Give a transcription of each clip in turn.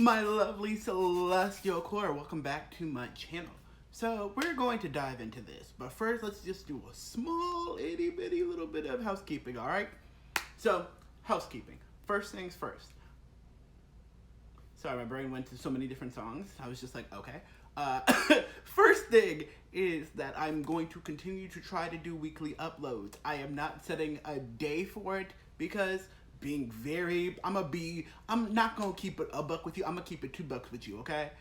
My lovely celestial core, welcome back to my channel. So we're going to dive into this, but first let's just do a small itty bitty little bit of housekeeping, alright? So, housekeeping. First things first. Sorry, my brain went to so many different songs. I was just like, okay. First thing is that I'm going to continue to try to do weekly uploads. I am not setting a day for it because I'm not gonna keep it a buck with you. I'm gonna keep it $2 with you, okay?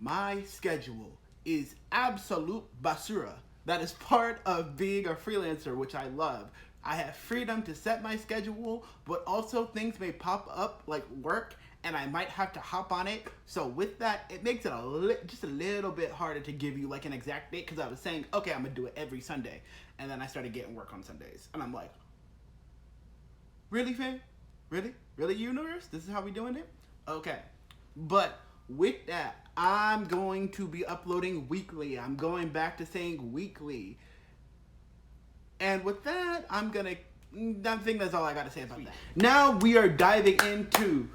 My schedule is absolute basura. That is part of being a freelancer, which I love. I have freedom to set my schedule, but also things may pop up like work and I might have to hop on it. So with that, it makes it just a little bit harder to give you like an exact date, because I was saying, okay, I'm gonna do it every Sunday. And then I started getting work on Sundays. And I'm like, really, fam? Really? Really, universe? This is how we doing it? Okay. But with that, I'm going to be uploading weekly. I'm going back to saying weekly. And with that, I think that's all I got to say about that. Now we are diving into...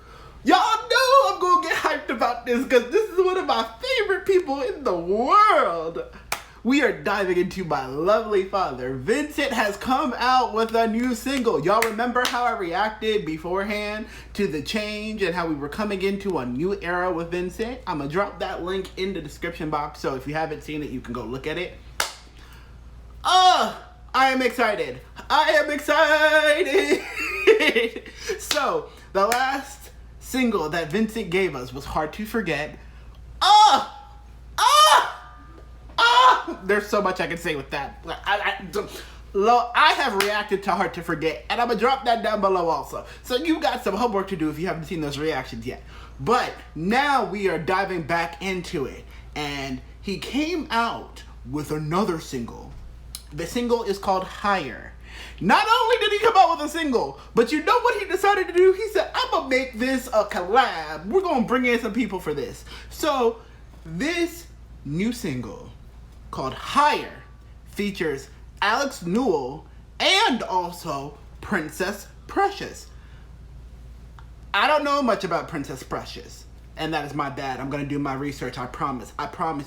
Y'all know I'm going to get hyped about this because this is one of my favorite people in the world. We are diving into my lovely father. Vincint has come out with a new single. Y'all remember how I reacted beforehand to the change and how we were coming into a new era with Vincint? I'm going to drop that link in the description box, so if you haven't seen it, you can go look at it. I am excited. I am excited. So, the last single that Vincint gave us was Hard to Forget. There's so much I can say with that. I have reacted to Hard to Forget, and I'm going to drop that down below also. So you got some homework to do if you haven't seen those reactions yet. But now we are diving back into it, and he came out with another single. The single is called Higher. Not only did he come out with a single, but you know what he decided to do? He said, I'm going to make this a collab. We're going to bring in some people for this. So this new single called Higher features Alex Newell and also Princess Precious. I don't know much about Princess Precious, and that is my bad. I'm gonna do my research. I promise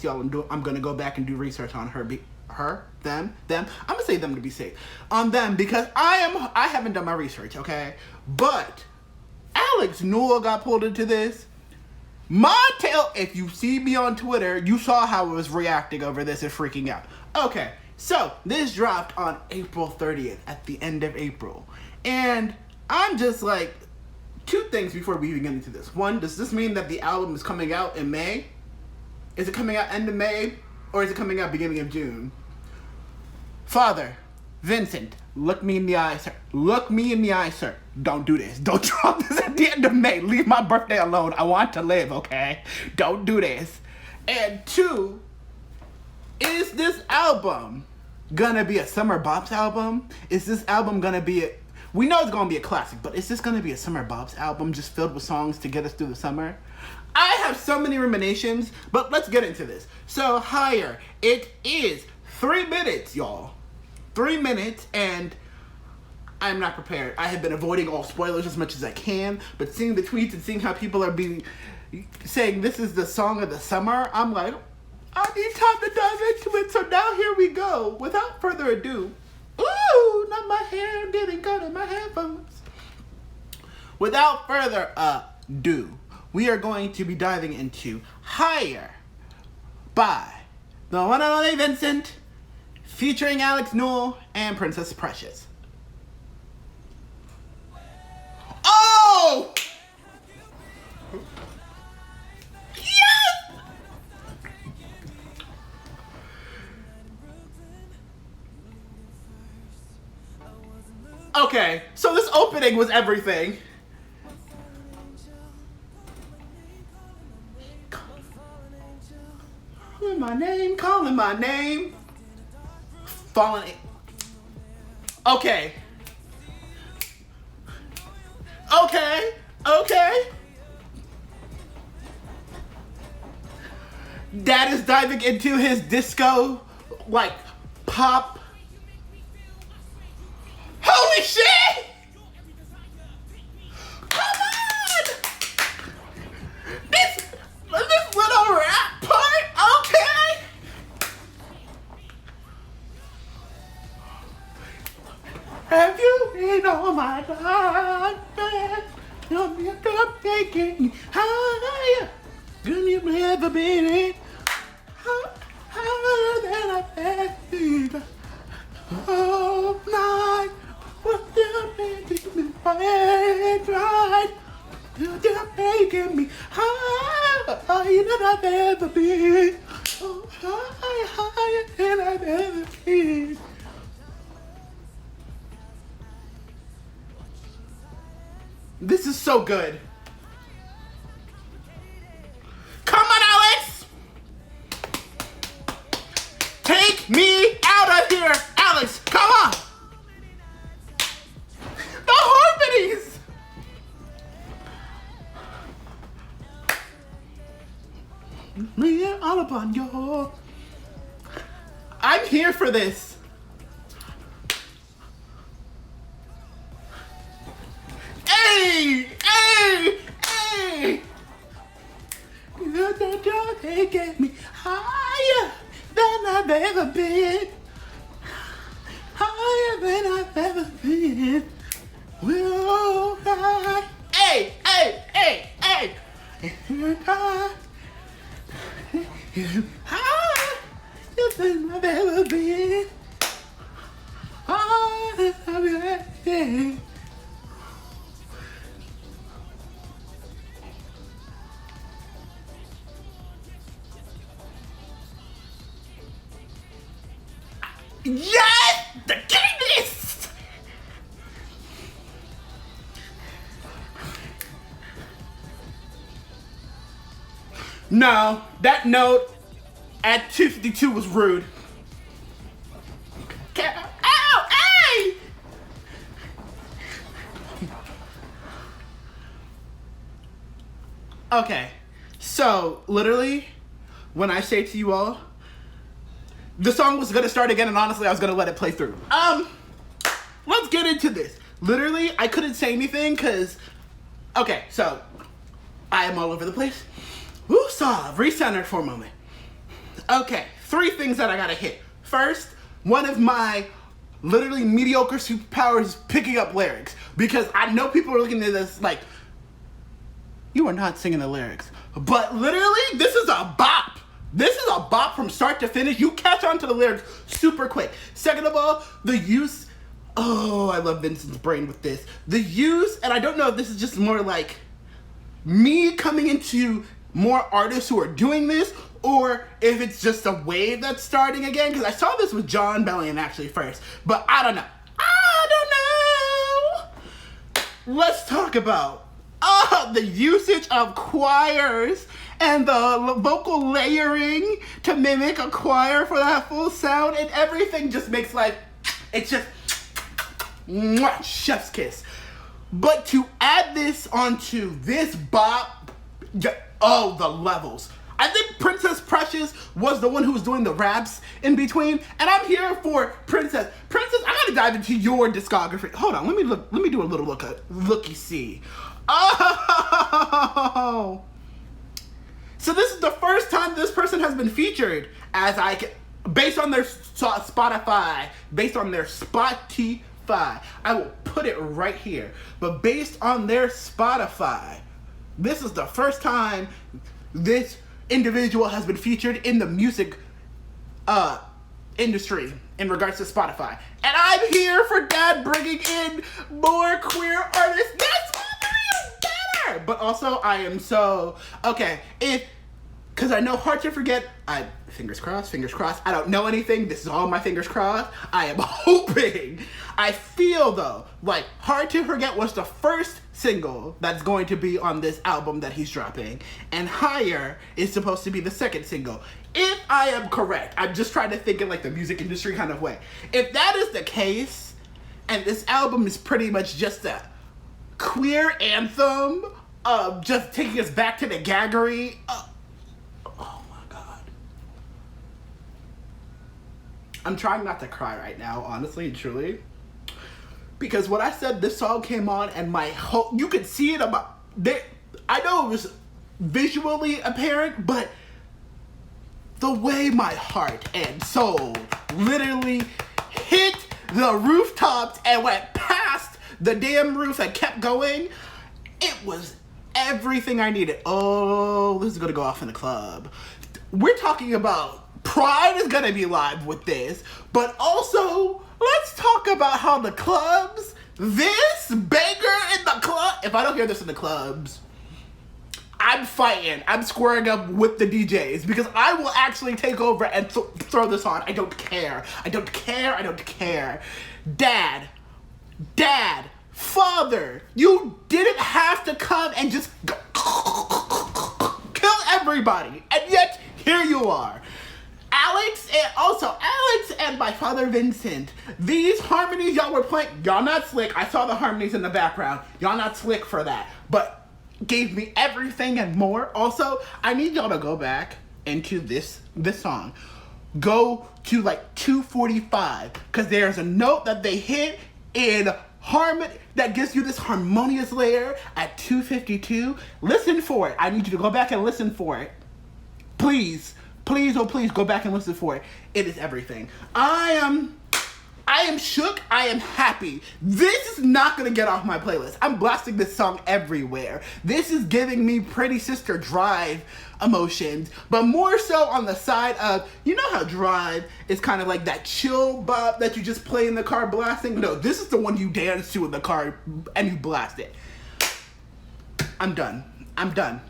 y'all. I'm gonna go back and do research on them. I'm gonna say them to be safe on them because I haven't done my research. Okay, but Alex Newell got pulled into this. Montel, if you see me on Twitter, you saw how I was reacting over this and freaking out. Okay, so this dropped on April 30th, at the end of April. And I'm just like, two things before we even get into this. One, does this mean that the album is coming out in May? Is it coming out end of May? Or is it coming out beginning of June? Father, Vincint, look me in the eye, sir. Look me in the eye, sir. Don't do this. Don't drop this at the end of May. Leave my birthday alone. I want to live, okay? Don't do this. And two, is this album gonna be a Summer Bops album? Is this album gonna be we know it's gonna be a classic, but is this gonna be a Summer Bops album just filled with songs to get us through the summer? I have so many ruminations, but let's get into this. So, Higher. It is 3 minutes, y'all. 3 minutes, and I'm not prepared. I have been avoiding all spoilers as much as I can, but seeing the tweets and seeing how people are saying this is the song of the summer, I'm like, I need time to dive into it, so now here we go. Without further ado, ooh, not my hair getting caught in my headphones. Without further ado, we are going to be diving into Higher by the one and only Vincint, featuring Alex Newell and Princess Precious. Oh! Yes! Okay, so this opening was everything. Calling my name. Falling. Okay. Dad is diving into his disco, like, pop. Holy shit! Come on! This Have you been all my life? You're taking me higher than you've ever been. Higher than I've been. All night, what you making me right? You're taking me higher than I've ever been. Oh, higher than I've ever been. This is so good. Come on, Alex! Take me out of here! Alex, come on! The harmonies! Me all upon your... I'm here for this. Hey! Hey! Hey! You're taking me higher than I've ever been. Higher than I've ever been. We'll fly. Hey! Hey! Hey! Hey! Higher than I've ever been. Higher than I've ever been. Yes! The genius! No, that note at 252 was rude. Ow! Hey! Okay, so literally, when I say to you all, the song was gonna start again, and honestly, I was gonna let it play through. Let's get into this. Literally, I couldn't say anything because, okay, so I am all over the place. Woosah, recentered for a moment. Okay, 3 things that I gotta hit. First, one of my literally mediocre superpowers is picking up lyrics, because I know people are looking at this like, you are not singing the lyrics, but literally, this is a bop. This is a bop from start to finish. You catch on to the lyrics super quick. Second of all, the use. Oh, I love Vincent's brain with this. The use, and I don't know if this is just more like me coming into more artists who are doing this, or if it's just a wave that's starting again, because I saw this with John Bellion actually first, but I don't know. Let's talk about the usage of choirs and the vocal layering to mimic a choir for that full sound, and everything just makes life, it's just mwah, chef's kiss. But to add this onto this bop, oh, the levels. I think Princess Precious was the one who was doing the raps in between, and I'm here for Princess. Princess, I gotta dive into your discography. Hold on, let me do a little looky-see. Oh! So this is the first time this person has been featured based on their Spotify, I will put it right here. But based on their Spotify, this is the first time this individual has been featured in the music industry in regards to Spotify. And I'm here for Dad bringing in more queer artists. That's better. But also, I am so okay. Because I know Hard to Forget. Fingers crossed. I don't know anything. This is all my fingers crossed. I am hoping. I feel though like Hard to Forget was the first single that's going to be on this album that he's dropping, and Higher is supposed to be the second single. If I am correct, I'm just trying to think in like the music industry kind of way. If that is the case, and this album is pretty much just a queer anthem of just taking us back to the gaggery. Oh my God. I'm trying not to cry right now, honestly and truly. Because when I said this song came on and my whole, you could see it about, I know it was visually apparent, but the way my heart and soul literally hit the rooftops and went past the damn roof and kept going. It was everything I needed. Oh, this is gonna go off in the club. We're talking about Pride is gonna be live with this, but also let's talk about how the clubs, this banger in the club, if I don't hear this in the clubs, I'm fighting. I'm squaring up with the DJs because I will actually take over and throw this on. I don't care. I don't care. I don't care. Dad, Father, you didn't have to come and just kill everybody. And yet, here you are. Alex and my father Vincent, these harmonies y'all were playing, y'all not slick. I saw the harmonies in the background. Y'all not slick for that. But gave me everything and more. Also, I need y'all to go back into this song. Go to like 2:45 because there's a note that they hit in harmony that gives you this harmonious layer at 2:52. Listen for it. I need you to go back and listen for it. Please, oh please go back and listen for it. It is everything. I am shook. I am happy. This is not gonna get off my playlist. I'm blasting this song everywhere. This is giving me Pretty Sister Drive emotions, but more so on the side of, you know how Drive is kind of like that chill bop that you just play in the car blasting? No, this is the one you dance to in the car and you blast it. I'm done.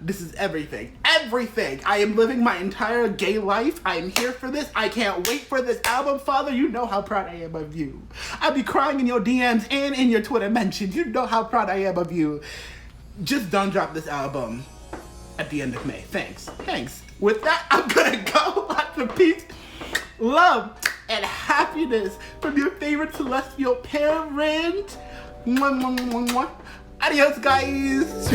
This is everything. Everything. I am living my entire gay life. I am here for this. I can't wait for this album. Father, you know how proud I am of you. I'll be crying in your DMs and in your Twitter mentions. You know how proud I am of you. Just don't drop this album at the end of May. Thanks. With that, I'm gonna go. Lots of peace, love, and happiness from your favorite celestial parent. Mwah, mwah, mwah, mwah. Adios, guys.